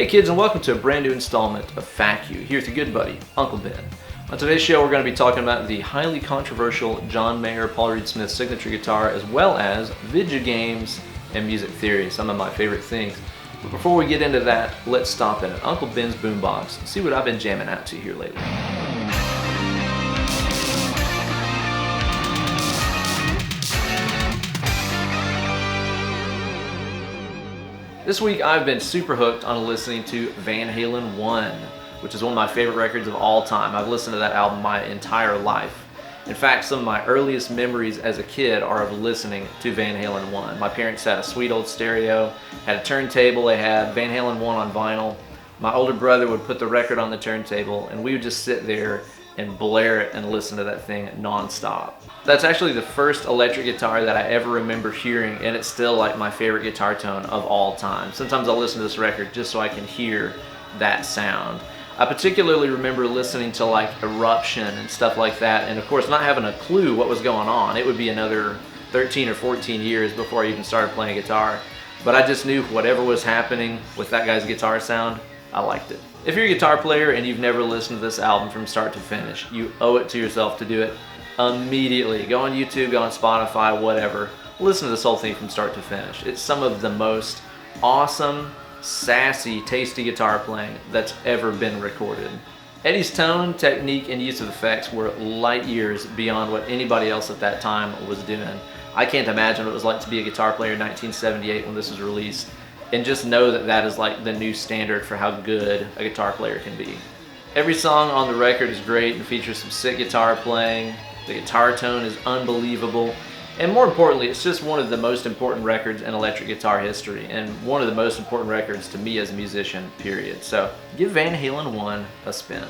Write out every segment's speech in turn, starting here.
kids, and welcome to a brand new installment of FAQ here with your good buddy, Uncle Ben. On today's show, we're going to be talking about the highly controversial John Mayer Paul Reed Smith signature guitar, as well as video games and music theory, some of my favorite things. But before we get into that, let's stop in at Uncle Ben's boombox and see what I've been jamming out to here lately. This week I've been super hooked on listening to Van Halen 1, which is one of my favorite records of all time. I've listened to that album my entire life. In fact, some of my earliest memories as a kid are of listening to Van Halen 1. My parents had a sweet old stereo, had a turntable, they had Van Halen 1 on vinyl. My older brother would put the record on the turntable and we would just sit there and blare it and listen to that thing non-stop. That's actually the first electric guitar that I ever remember hearing, and it's still like my favorite guitar tone of all time. Sometimes I'll listen to this record just so I can hear that sound. I particularly remember listening to like Eruption and stuff like that, and of course not having a clue what was going on. It would be another 13 or 14 years before I even started playing guitar, but I just knew whatever was happening with that guy's guitar sound, I liked it. If you're a guitar player and you've never listened to this album from start to finish, you owe it to yourself to do it immediately. Go on YouTube, go on Spotify, whatever. Listen to this whole thing from start to finish. It's some of the most awesome, sassy, tasty guitar playing that's ever been recorded. Eddie's tone, technique, and use of effects were light years beyond what anybody else at that time was doing. I can't imagine what it was like to be a guitar player in 1978 when this was released, and just know that that is like the new standard for how good a guitar player can be. Every song on the record is great and features some sick guitar playing. The guitar tone is unbelievable, and more importantly, it's just one of the most important records in electric guitar history, and one of the most important records to me as a musician, period. So give Van Halen 1 a spin.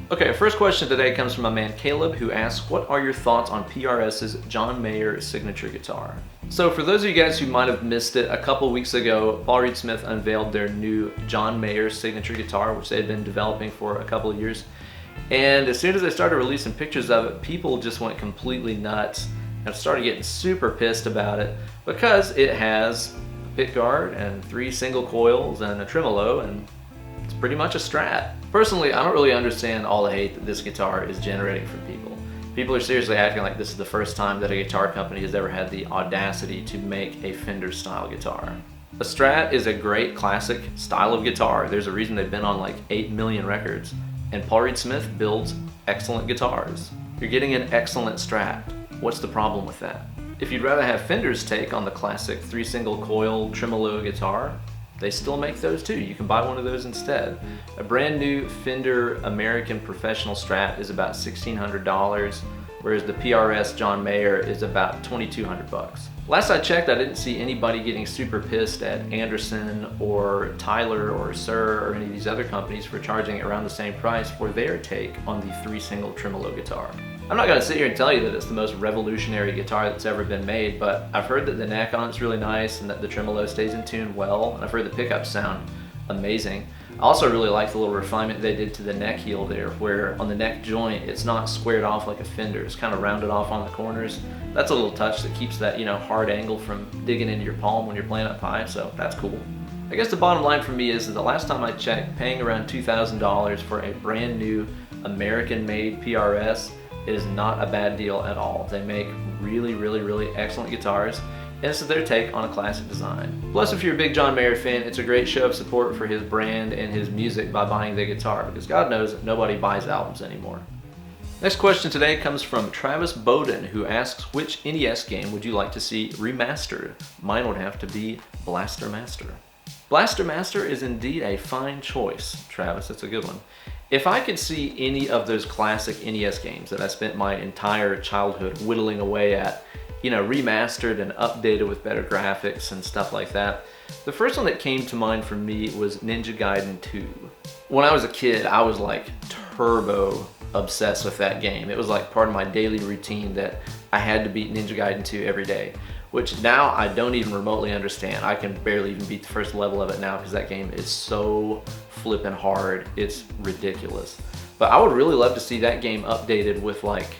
Okay, our first question today comes from my man Caleb, who asks, what are your thoughts on PRS's John Mayer signature guitar? So for those of you guys who might have missed it, a couple weeks ago, Paul Reed Smith unveiled their new John Mayer signature guitar, which they had been developing for a couple of years. And as soon as they started releasing pictures of it, people just went completely nuts and started getting super pissed about it because it has a pickguard and 3 single coils and a tremolo, and it's pretty much a Strat. Personally, I don't really understand all the hate that this guitar is generating from people. People are seriously acting like this is the first time that a guitar company has ever had the audacity to make a Fender style guitar. A Strat is a great classic style of guitar. There's a reason they've been on like 8 million records. And Paul Reed Smith builds excellent guitars. You're getting an excellent Strat. What's the problem with that? If you'd rather have Fender's take on the classic 3 single coil tremolo guitar, they still make those too. You can buy one of those instead. A brand new Fender American Professional Strat is about $1,600, whereas the PRS John Mayer is about $2,200. Last I checked, I didn't see anybody getting super pissed at Anderson or Tyler or Sir or any of these other companies for charging around the same price for their take on the 3 single tremolo guitar. I'm not going to sit here and tell you that it's the most revolutionary guitar that's ever been made, but I've heard that the neck on it's really nice and that the tremolo stays in tune well, and I've heard the pickups sound amazing. I also really like the little refinement they did to the neck heel there, where on the neck joint it's not squared off like a Fender, it's kind of rounded off on the corners. That's a little touch that keeps that, hard angle from digging into your palm when you're playing up high, so that's cool. I guess the bottom line for me is that the last time I checked, paying around $2,000 for a brand new American-made PRS is not a bad deal at all. They make really, really, really excellent guitars, and this is their take on a classic design. Plus, if you're a big John Mayer fan, it's a great show of support for his brand and his music by buying the guitar, because God knows nobody buys albums anymore. Next question today comes from Travis Bowden, who asks, which NES game would you like to see remastered? Mine would have to be Blaster Master. Blaster Master is indeed a fine choice, Travis. That's a good one. If I could see any of those classic NES games that I spent my entire childhood whittling away at, remastered and updated with better graphics and stuff like that, the first one that came to mind for me was Ninja Gaiden 2. When I was a kid, I was like turbo obsessed with that game. It was like part of my daily routine that I had to beat Ninja Gaiden 2 every day, which now I don't even remotely understand. I can barely even beat the first level of it now because that game is so flippin' hard. It's ridiculous. But I would really love to see that game updated with like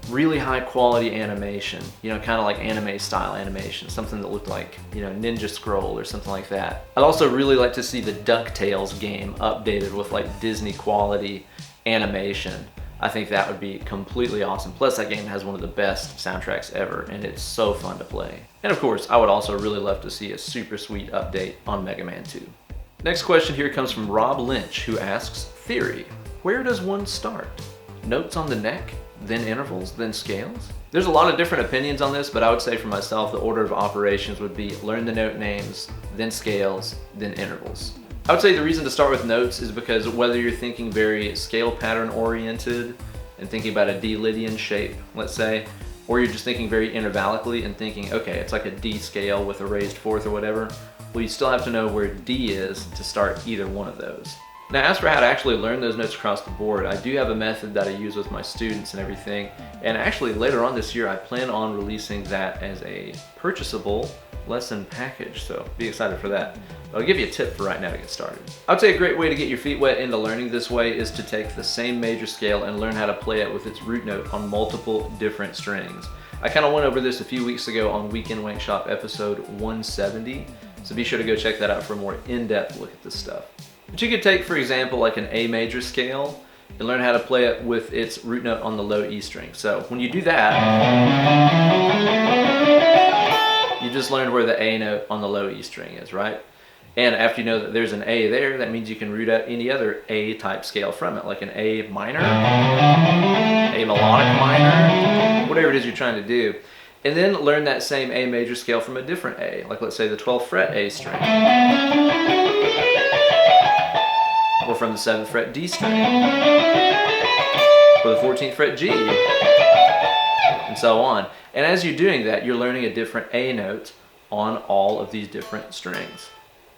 really high quality animation, you know, kind of like anime style animation, something that looked like, you know, Ninja Scroll or something like that. I'd also really like to see the DuckTales game updated with like Disney quality animation. I think that would be completely awesome. Plus that game has one of the best soundtracks ever and it's so fun to play. And of course, I would also really love to see a super sweet update on Mega Man 2. Next question here comes from Rob Lynch, who asks, theory, where does one start? Notes on the neck, then intervals, then scales? There's a lot of different opinions on this, but I would say for myself, the order of operations would be learn the note names, then scales, then intervals. I would say the reason to start with notes is because whether you're thinking very scale pattern oriented and thinking about a D-Lydian shape, let's say, or you're just thinking very intervallically and thinking, okay, it's like a D scale with a raised fourth or whatever, well, you still have to know where D is to start either one of those. Now, as for how to actually learn those notes across the board, I do have a method that I use with my students and everything, and actually later on this year I plan on releasing that as a purchasable lesson package, so be excited for that. But I'll give you a tip for right now to get started. I would say a great way to get your feet wet into learning this way is to take the same major scale and learn how to play it with its root note on multiple different strings. I kind of went over this a few weeks ago on Weekend Wank Shop episode 170, so be sure to go check that out for a more in-depth look at this stuff. But you could take, for example, like an A major scale and learn how to play it with its root note on the low E string. So when you do that, you just learned where the A note on the low E string is, right? And after you know that there's an A there, that means you can root out any other A type scale from it, like an A minor, A melodic minor, whatever it is you're trying to do. And then learn that same A major scale from a different A, like let's say the 12th fret A string, or from the 7th fret D string, or the 14th fret G, and so on. And as you're doing that, you're learning a different A note on all of these different strings.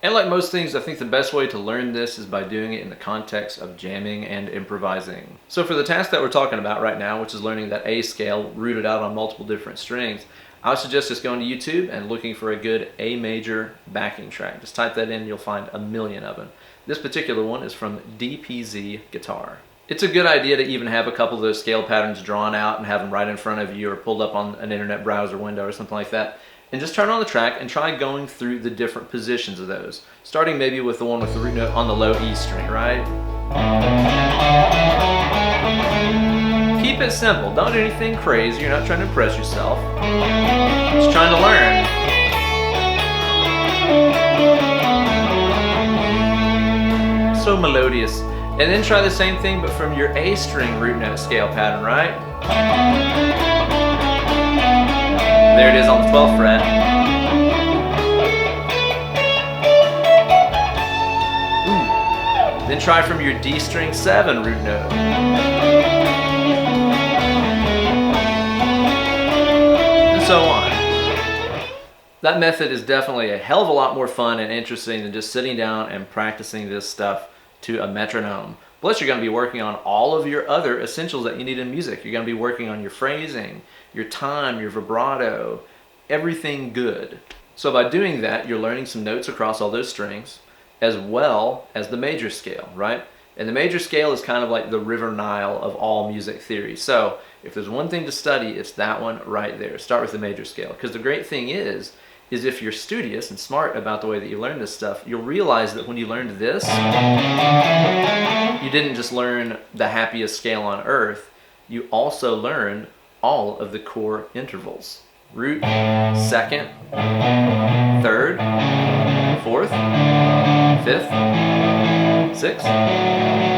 And like most things, I think the best way to learn this is by doing it in the context of jamming and improvising. So for the task that we're talking about right now, which is learning that A scale rooted out on multiple different strings, I would suggest just going to YouTube and looking for a good A major backing track. Just type that in, you'll find a million of them. This particular one is from DPZ Guitar. It's a good idea to even have a couple of those scale patterns drawn out and have them right in front of you or pulled up on an internet browser window or something like that. And just turn on the track and try going through the different positions of those. Starting maybe with the one with the root note on the low E string, right? Keep it simple. Don't do anything crazy. You're not trying to impress yourself. Just trying to learn. So melodious. And then try the same thing but from your A string root note scale pattern, right? There it is on the 12th fret. Ooh. Then try from your D string 7 root note. And so on. That method is definitely a hell of a lot more fun and interesting than just sitting down and practicing this stuff to a metronome. Plus, you're going to be working on all of your other essentials that you need in music. You're going to be working on your phrasing, your time, your vibrato, everything good. So by doing that, you're learning some notes across all those strings, as well as the major scale, right? And the major scale is kind of like the River Nile of all music theory. So if there's one thing to study, it's that one right there. Start with the major scale. Because the great thing is if you're studious and smart about the way that you learn this stuff, you'll realize that when you learned this, you didn't just learn the happiest scale on earth, you also learned all of the core intervals. Root, second, third, fourth, fifth, sixth,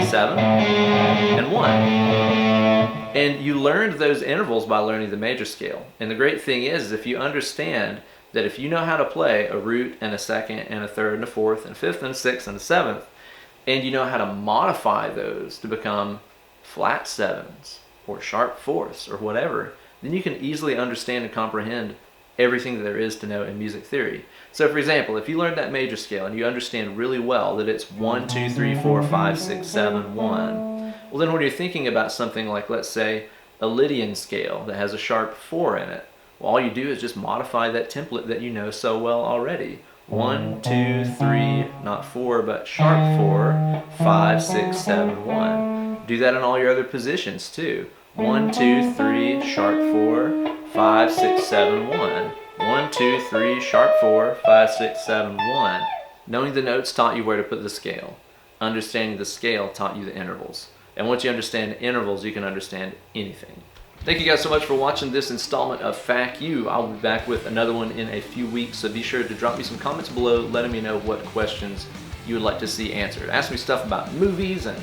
seven, and one. And you learned those intervals by learning the major scale. And the great thing is if you understand that if you know how to play a root and a second and a third and a fourth and fifth and a sixth and a seventh, and you know how to modify those to become flat sevens or sharp fourths or whatever, then you can easily understand and comprehend everything that there is to know in music theory. So for example, if you learned that major scale and you understand really well that it's 1, 2, 3, 4, 5, 6, 7, 1, well then when you're thinking about something like, let's say, a Lydian scale that has a sharp 4 in it, well, all you do is just modify that template that you know so well already. 1, 2, 3, not 4, but sharp 4, 5, 6, 7, 1. Do that in all your other positions too. 1, 2, 3, sharp 4, 5, 6, 7, 1. 1, 2, 3, sharp 4, 5, 6, 7, 1. Knowing the notes taught you where to put the scale. Understanding the scale taught you the intervals. And once you understand intervals, you can understand anything. Thank you guys so much for watching this installment of FAQ You. I'll be back with another one in a few weeks, so be sure to drop me some comments below letting me know what questions you would like to see answered. Ask me stuff about movies and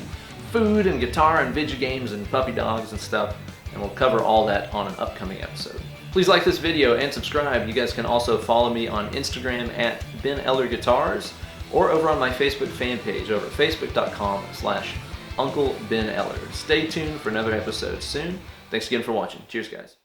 food and guitar and video games and puppy dogs and stuff, and we'll cover all that on an upcoming episode. Please like this video and subscribe. You guys can also follow me on Instagram at Ben Eller Guitars or over on my Facebook fan page over at facebook.com/Uncle Ben Eller. Stay tuned for another episode soon. Thanks again for watching. Cheers, guys.